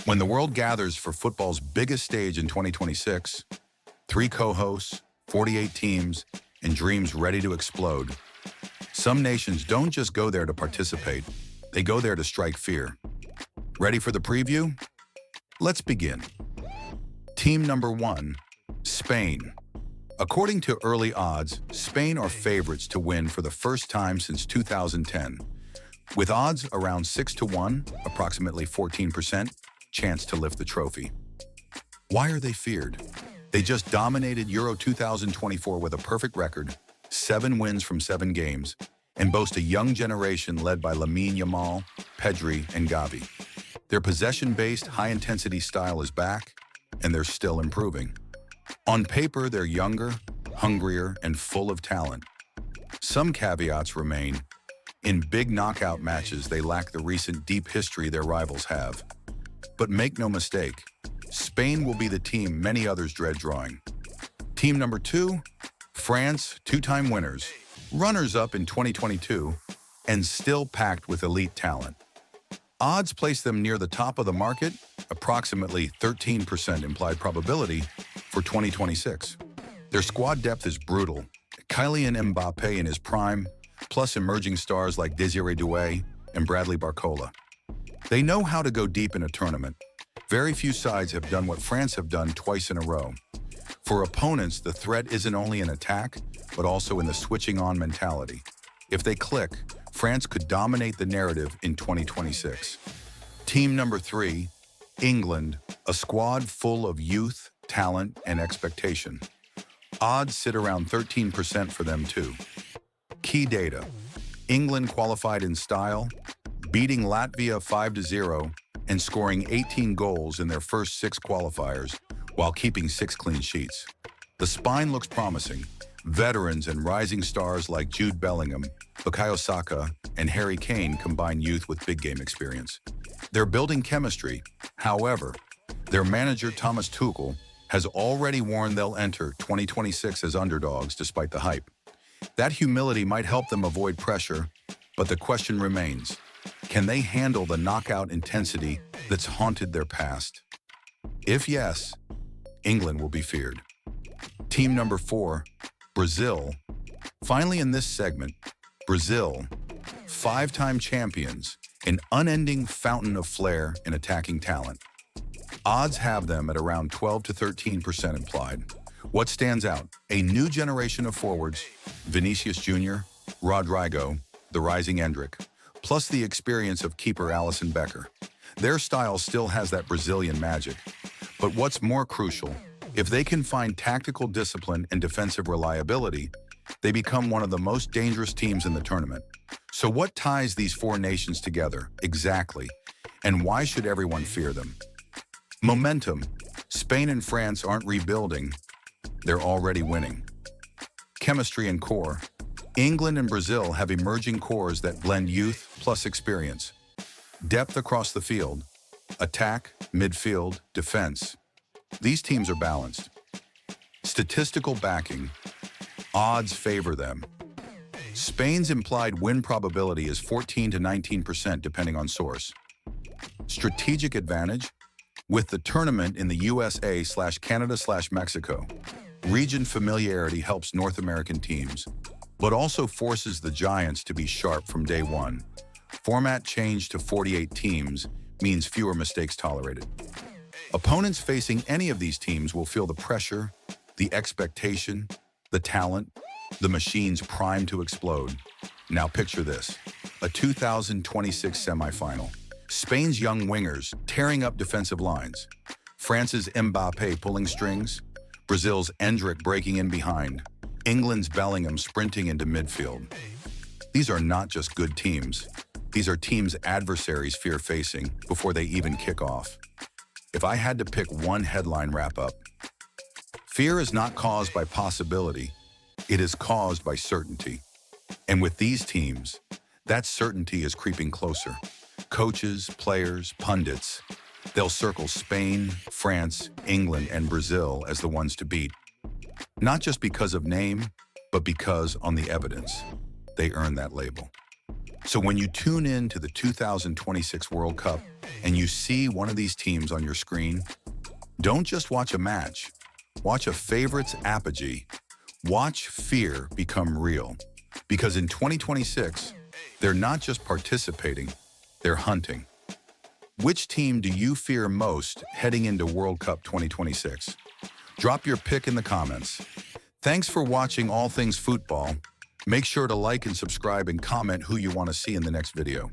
When the world gathers for football's biggest stage in 2026, three co-hosts, 48 teams, and dreams ready to explode, some nations don't just go there to participate, they go there to strike fear. Ready for the preview? Let's begin. Team number 1, Spain. According to early odds, Spain are favorites to win for the first time since 2010, with odds around 6 to 1, approximately 14%, chance to lift the trophy. Why are they feared? They just dominated Euro 2024 with a perfect record, 7 wins from 7 games, and boast a young generation led by Lamine Yamal, Pedri, and Gavi. Their possession-based, high-intensity style is back, and they're still improving. On paper, they're younger, hungrier, and full of talent. Some caveats remain. In big knockout matches, they lack the recent deep history their rivals have. But make no mistake, Spain will be the team many others dread drawing. Team number 2, France, 2-time winners, runners-up in 2022, and still packed with elite talent. Odds place them near the top of the market, approximately 13% implied probability for 2026. Their squad depth is brutal. Kylian Mbappé in his prime, plus emerging stars like Désiré Doué and Bradley Barcola. They know how to go deep in a tournament. Very few sides have done what France have done twice in a row. For opponents, the threat isn't only in attack, but also in the switching on mentality. If they click, France could dominate the narrative in 2026. Team number 3, England, a squad full of youth, talent, and expectation. Odds sit around 13% for them too. Key data: England qualified in style, beating Latvia 5-0 and scoring 18 goals in their first 6 qualifiers while keeping 6 clean sheets. The spine looks promising. Veterans and rising stars like Jude Bellingham, Bukayo Saka, and Harry Kane combine youth with big game experience. They're building chemistry. However, their manager Thomas Tuchel has already warned they'll enter 2026 as underdogs despite the hype. That humility might help them avoid pressure, but the question remains, can they handle the knockout intensity that's haunted their past? If yes, England will be feared. Team number 4, Brazil. Finally in this segment, Brazil, 5-time champions, an unending fountain of flair and attacking talent. Odds have them at around 12 to 13% implied. What stands out? A new generation of forwards, Vinicius Jr., Rodrigo, the rising Endrick, plus the experience of keeper Alisson Becker. Their style still has that Brazilian magic. But what's more crucial, if they can find tactical discipline and defensive reliability, they become one of the most dangerous teams in the tournament. So what ties these 4 nations together, exactly? And why should everyone fear them? Momentum. Spain and France aren't rebuilding, they're already winning. Chemistry and core. England and Brazil have emerging cores that blend youth plus experience. Depth across the field. Attack, midfield, defense. These teams are balanced. Statistical backing. Odds favor them. Spain's implied win probability is 14 to 19% depending on source. Strategic advantage. With the tournament in the USA/Canada/Mexico, region familiarity helps North American teams, but also forces the Giants to be sharp from day one. Format change to 48 teams means fewer mistakes tolerated. Opponents facing any of these teams will feel the pressure, the expectation, the talent, the machines primed to explode. Now picture this, a 2026 semifinal. Spain's young wingers tearing up defensive lines. France's Mbappé pulling strings. Brazil's Endrick breaking in behind. England's Bellingham sprinting into midfield. These are not just good teams. These are teams adversaries fear facing before they even kick off. If I had to pick one headline wrap-up, fear is not caused by possibility, it is caused by certainty. And with these teams, that certainty is creeping closer. Coaches, players, pundits, they'll circle Spain, France, England, and Brazil as the ones to beat. Not just because of name, but because on the evidence, they earn that label. So when you tune in to the 2026 World Cup and you see one of these teams on your screen, don't just watch a match. Watch a favorites apogee. Watch fear become real. Because in 2026, they're not just participating, they're hunting. Which team do you fear most heading into World Cup 2026? Drop your pick in the comments. Thanks for watching All Things Football. Make sure to like and subscribe and comment who you want to see in the next video.